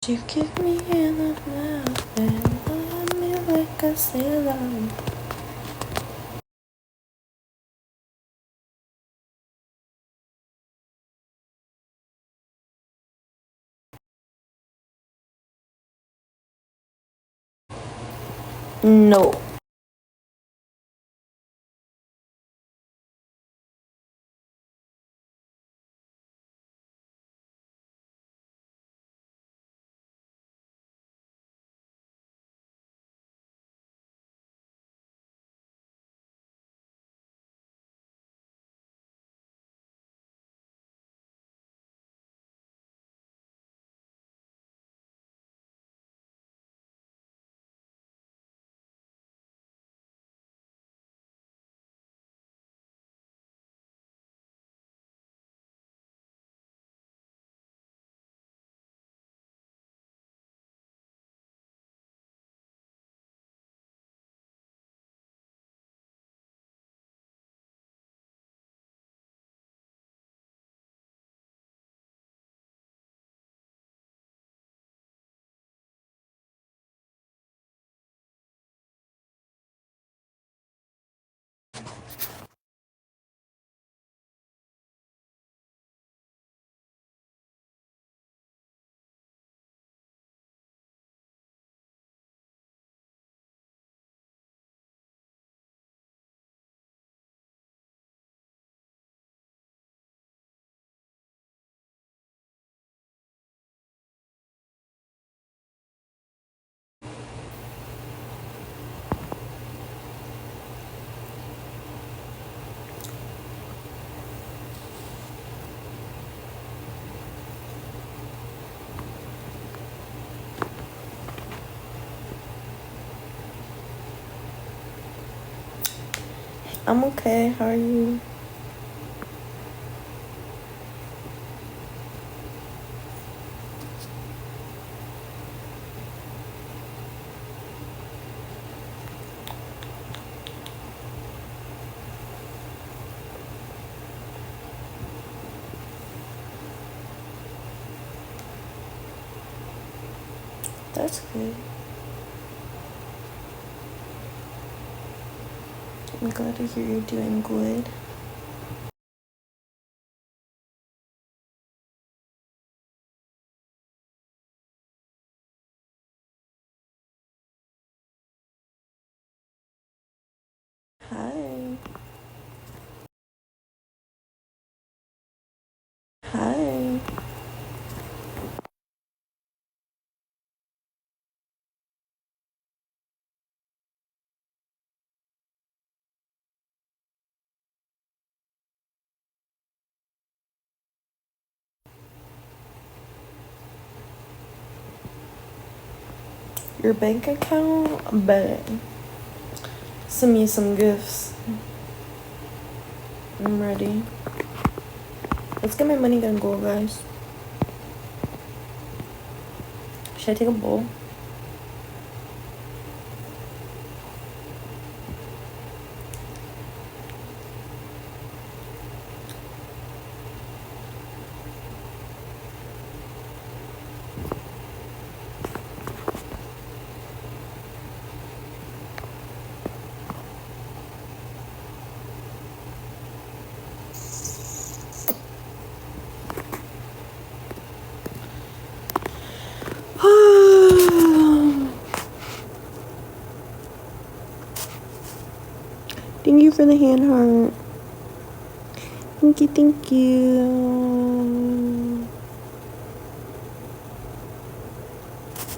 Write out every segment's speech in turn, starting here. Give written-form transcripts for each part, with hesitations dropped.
You kick me in the mouth and love me like a sailor. No. I'm okay. How are you? That's good. I'm glad to hear you're doing good. Hi. Hi. Your bank account? Bet. Send me some gifts. I'm ready. Let's get my money gun goal, guys. Should I take a bowl? Thank you for the hand heart. Thank you, thank you.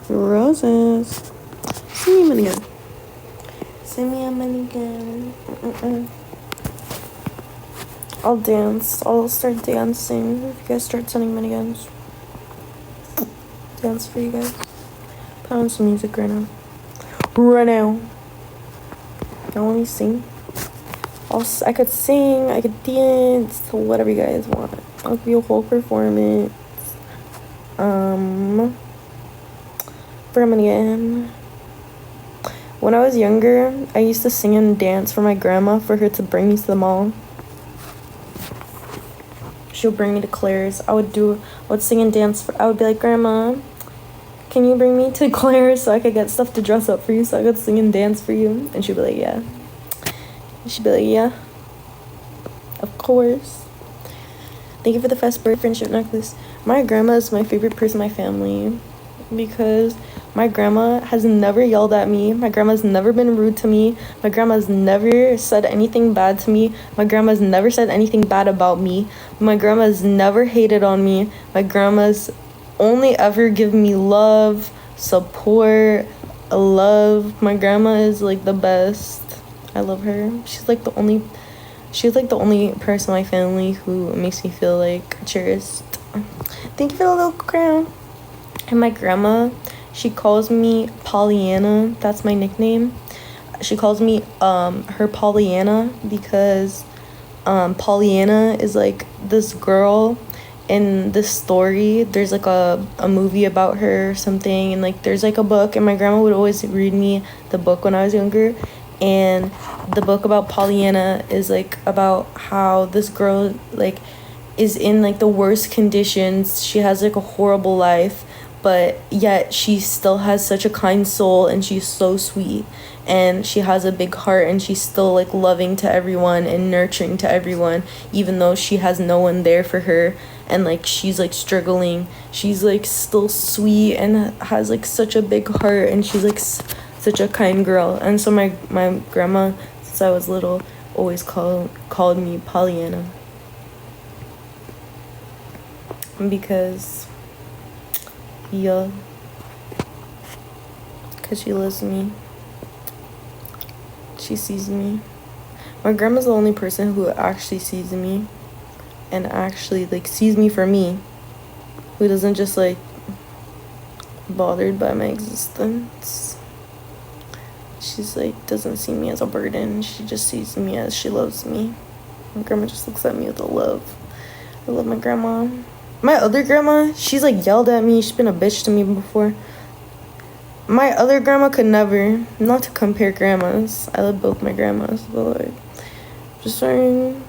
Roses. Send me a money gun. Send me a money gun. I'll dance. I'll start dancing if you guys start sending money guns. Dance for you guys. Put on some music right now. Right now. Y'all want me to sing? I could sing, I could dance, whatever you guys want. I'll give you a whole performance. For a minute. When I was younger, I used to sing and dance for my grandma for her to bring me to the mall. She'll bring me to Claire's. I would sing and dance I would be like, Grandma, can you bring me to Claire's so I could get stuff to dress up for you so I could sing and dance for you? And she'd be like, yeah. She'd be like, yeah. Of course. Thank you for the fast bird friendship necklace. My grandma is my favorite person in my family because my grandma has never yelled at me. My grandma's never been rude to me. My grandma's never said anything bad to me. My grandma's never said anything bad about me. My grandma's never hated on me. My grandma's only ever given me love, support, love. My grandma is like the best. I love her. She's like the only person in my family who makes me feel like cherished. Thank you for the little crown. And my grandma, she calls me Pollyanna. That's my nickname. She calls me her Pollyanna because Pollyanna is like this girl in this story. There's like a movie about her or something, and like there's like a book, and my grandma would always read me the book when I was younger. And the book about Pollyanna is like about how this girl like is in like the worst conditions. She has like a horrible life, but yet she still has such a kind soul, and she's so sweet, and she has a big heart, and she's still like loving to everyone and nurturing to everyone, even though she has no one there for her, and like she's like struggling. She's like still sweet and has like such a big heart, and she's like such a kind girl. And so my grandma, since I was little, always called me Pollyanna because yeah, because she loves me. She sees me. My grandma's the only person who actually sees me and actually like sees me for me, who doesn't just like bothered by my existence. She's like doesn't see me as a burden. She just sees me as she loves me. My grandma just looks at me with a love. I love my grandma. My other grandma, she's like yelled at me. She's been a bitch to me before. My other grandma could never, not to compare grandmas. I love both my grandmas, but like, just saying,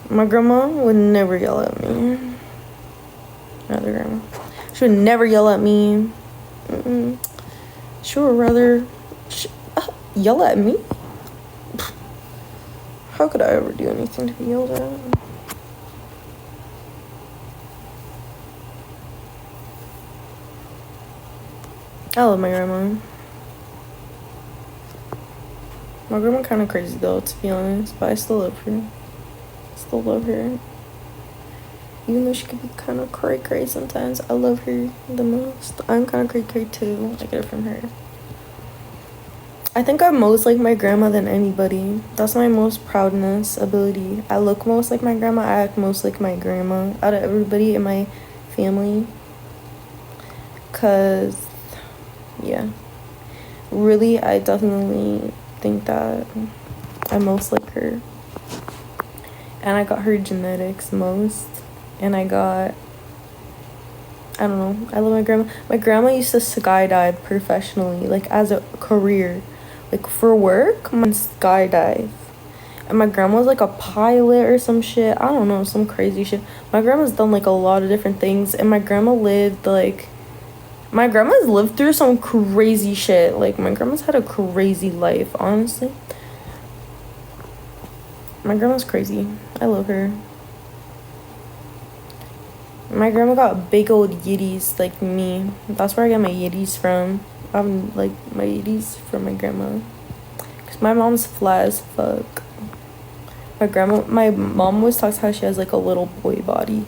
my grandma would never yell at me. My other grandma, she would never yell at me. She would rather yell at me. How could I ever do anything to be yelled at? I love my grandma. My grandma kind of crazy though, to be honest, but I still love her. Still love her. Even though she could be kind of cray sometimes, I love her the most. I'm kind of cray too. I get it from her. I think I'm most like my grandma than anybody. That's my most proudness ability. I look most like my grandma. I act most like my grandma out of everybody in my family. Cause yeah, really, I definitely think that I'm most like her. And I got her genetics most. And I don't know, I love my grandma. My grandma used to skydive professionally, like as a career. Like for work, my skydive. And my grandma was like a pilot or some shit. I don't know, some crazy shit. My grandma's done like a lot of different things. And my grandma's lived through some crazy shit. Like my grandma's had a crazy life, honestly. My grandma's crazy. I love her. My grandma got big old yitties like me. That's where I get my yitties from. I'm like my yitties from my grandma. Cause my mom's flat as fuck. My mom always talks how she has like a little boy body.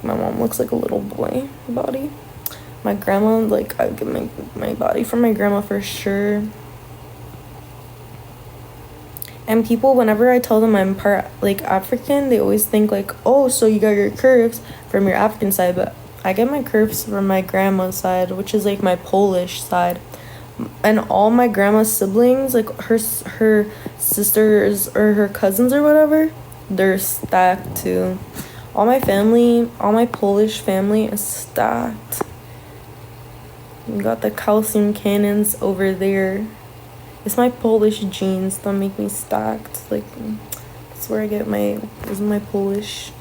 My mom looks like a little boy body. My grandma, like I get my body from my grandma for sure. And people, whenever I tell them I'm part like African, they always think like, oh, so you got your curves from your African side. But I get my curves from my grandma's side, which is like my Polish side. And all my grandma's siblings, like her sisters or her cousins or whatever, they're stacked too. All my Polish family is stacked. We got the calcium cannons over there. It's my Polish genes that make me stacked. Like, that's where I get my Polish